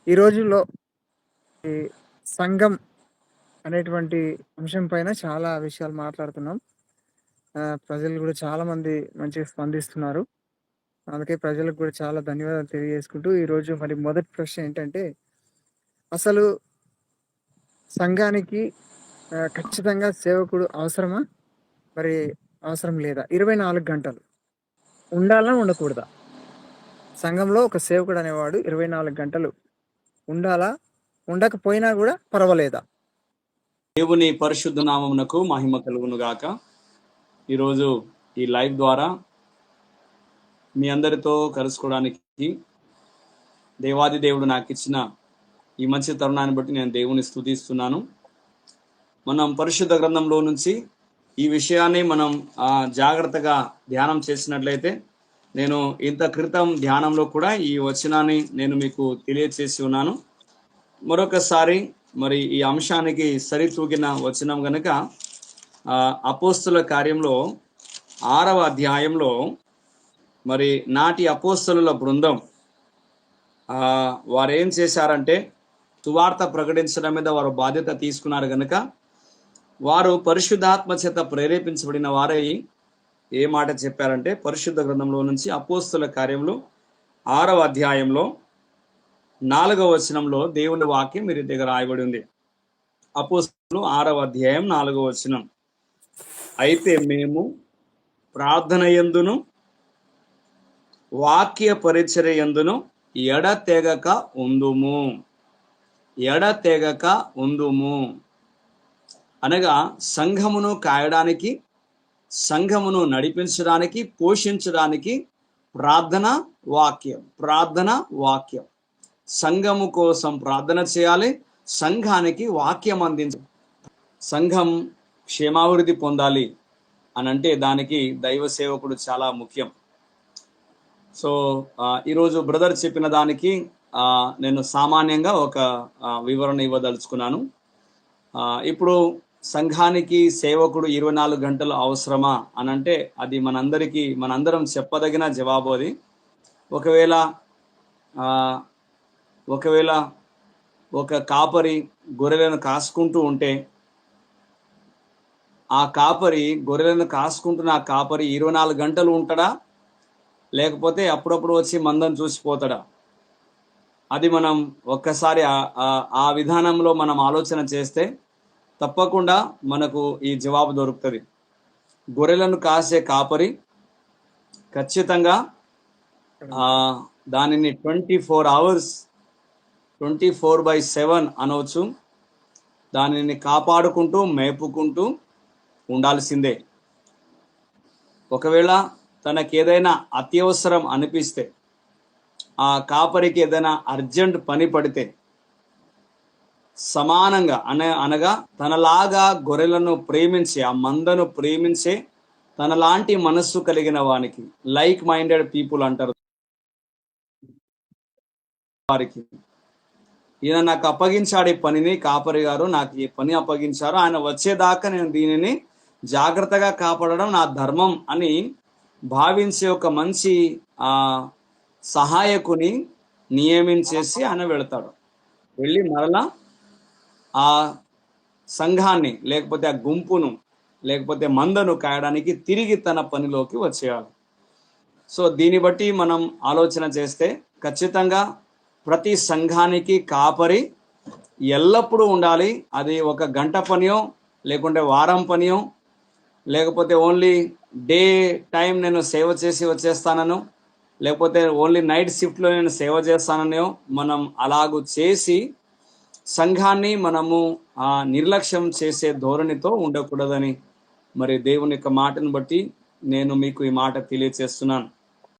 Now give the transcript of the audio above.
ఈ రోజుల్లో ఈ సంఘం అనేటువంటి అంశం పైన చాలా విషయాలు మాట్లాడుతున్నాం. ప్రజలు కూడా చాలా మంది మంచిగా స్పందిస్తున్నారు. అందుకే ప్రజలకు కూడా చాలా ధన్యవాదాలు తెలియజేసుకుంటూ ఈరోజు మరి మొదటి ప్రశ్న ఏంటంటే, అసలు సంఘానికి ఖచ్చితంగా సేవకుడు అవసరమా? మరి అవసరం లేదా? 24 గంటలు ఉండాలా? ఉండకూడదా? సంఘంలో ఒక సేవకుడు అనేవాడు 24 గంటలు ఉండాలా? ఉండకపోయినా కూడా పర్వాలేదా? దేవుని పరిశుద్ధ నామమునకు మహిమ కలుగును గాక. ఈరోజు ఈ లైవ్ ద్వారా మీ అందరితో కలుసుకోవడానికి దేవాది దేవుడు నాకు ఇచ్చిన ఈ మంచి తరుణాన్ని బట్టి నేను దేవుని స్తుతిస్తున్నాను. మనం పరిశుద్ధ గ్రంథంలో నుంచి ఈ విషయాన్ని మనం జాగ్రత్తగా ధ్యానం చేసినట్లయితే, నేను ఇంత క్రితం ధ్యానంలో కూడా ఈ వచనాన్ని నేను మీకు తెలియచేసి ఉన్నాను. మరొకసారి మరి ఈ అంశానికి సరితూగిన వచనం గనుక అపోస్తుల కార్యంలో 6వ అధ్యాయంలో మరి నాటి అపోస్తలుల బృందం వారు ఏం చేశారంటే, సువార్త ప్రకటించడం మీద వారు బాధ్యత తీసుకున్నారు కనుక వారు పరిశుద్ధాత్మ చేత ప్రేరేపించబడిన వారై ఏ మాట చెప్పారంటే, పరిశుద్ధ గ్రంథంలో నుంచి అపోస్తల కార్యంలో 6వ అధ్యాయంలో 4వ వచనంలో దేవుని వాక్యం మీరు దగ్గర రాయబడి ఉంది. అపోస్తలులు 6వ అధ్యాయం 4వ వచనం. అయితే మేము ప్రార్థన యందును వాక్య పరిచర్య యందును ఎడతెగక ఉందుము అనగా సంఘమును కాయడానికి, సంఘమును నడిపించడానికి, పోషించడానికి ప్రార్థన వాక్యం. సంఘము కోసం ప్రార్థన చేయాలి, సంఘానికి వాక్యం అందించాలి. సంఘం క్షేమాభివృద్ధి పొందాలి అని అంటే దానికి దైవ సేవకుడు చాలా ముఖ్యం. సో ఈరోజు బ్రదర్ చెప్పిన దానికి నేను సామాన్యంగా ఒక వివరణ ఇవ్వదలుచుకున్నాను. ఇప్పుడు సంఘానికి సేవకుడు 24 గంటలు అవసరమా అని అంటే అది మనందరం చెప్పదగిన జవాబు అది. ఒకవేళ ఒక కాపరి గొర్రెలను కాసుకుంటూ ఉంటే, ఆ గొర్రెలను కాసుకుంటున్న ఆ కాపరి 24 గంటలు ఉంటాడా, లేకపోతే అప్పుడప్పుడు వచ్చి మందం చూసిపోతాడా? అది మనం ఒక్కసారి ఆ విధానంలో మనం ఆలోచన చేస్తే తప్పకుండా మనకు ఈ జవాబు దొరుకుతుంది. గొర్రెలను కాసే కాపరి ఖచ్చితంగా దానిని 24 hours 24/7 అనవచ్చు, దానిని కాపాడుకుంటూ మేపుకుంటూ ఉండాల్సిందే. ఒకవేళ తనకేదైనా అత్యవసరం అనిపిస్తే, ఆ కాపరికి ఏదైనా అర్జెంట్ పని పడితే సమానంగా అనగా తనలాగా గొర్రెలను ప్రేమించే, ఆ మందను ప్రేమించే తనలాంటి మనస్సు కలిగిన వానికి, లైక్ మైండెడ్ పీపుల్ అంటారు వారికి, ఈయన నాకు అప్పగించాడు ఈ పనిని, కాపరి గారు నాకు ఈ పని అప్పగించారు, ఆయన వచ్చేదాకా నేను దీనిని జాగ్రత్తగా కాపాడడం నా ధర్మం అని భావించే ఒక మంచి సహాయకుని నియమించేసి ఆయన వెళతాడు. వెళ్ళి మరలా ఆ సంఘాన్ని, లేకపోతే ఆ గుంపును, లేకపోతే మందను కాయడానికి తిరిగి తన పనిలోకి వచ్చేయాలి. సో దీన్ని బట్టి మనం ఆలోచన చేస్తే ఖచ్చితంగా ప్రతి సంఘానికి కాపరి ఎల్లప్పుడూ ఉండాలి. అది ఒక గంట పనియో, లేకుంటే వారం పనియో, లేకపోతే ఓన్లీ డే టైం నేను సేవ చేసి వచ్చేస్తానను, లేకపోతే ఓన్లీ నైట్ షిఫ్ట్లో నేను సేవ చేస్తానో మనం అలాగూ చేసి సంఘాన్ని మనము నిర్లక్ష్యం చేసే ధోరణితో ఉండకూడదని మరి దేవుని యొక్క మాటను బట్టి నేను మీకు ఈ మాట తెలియచేస్తున్నాను.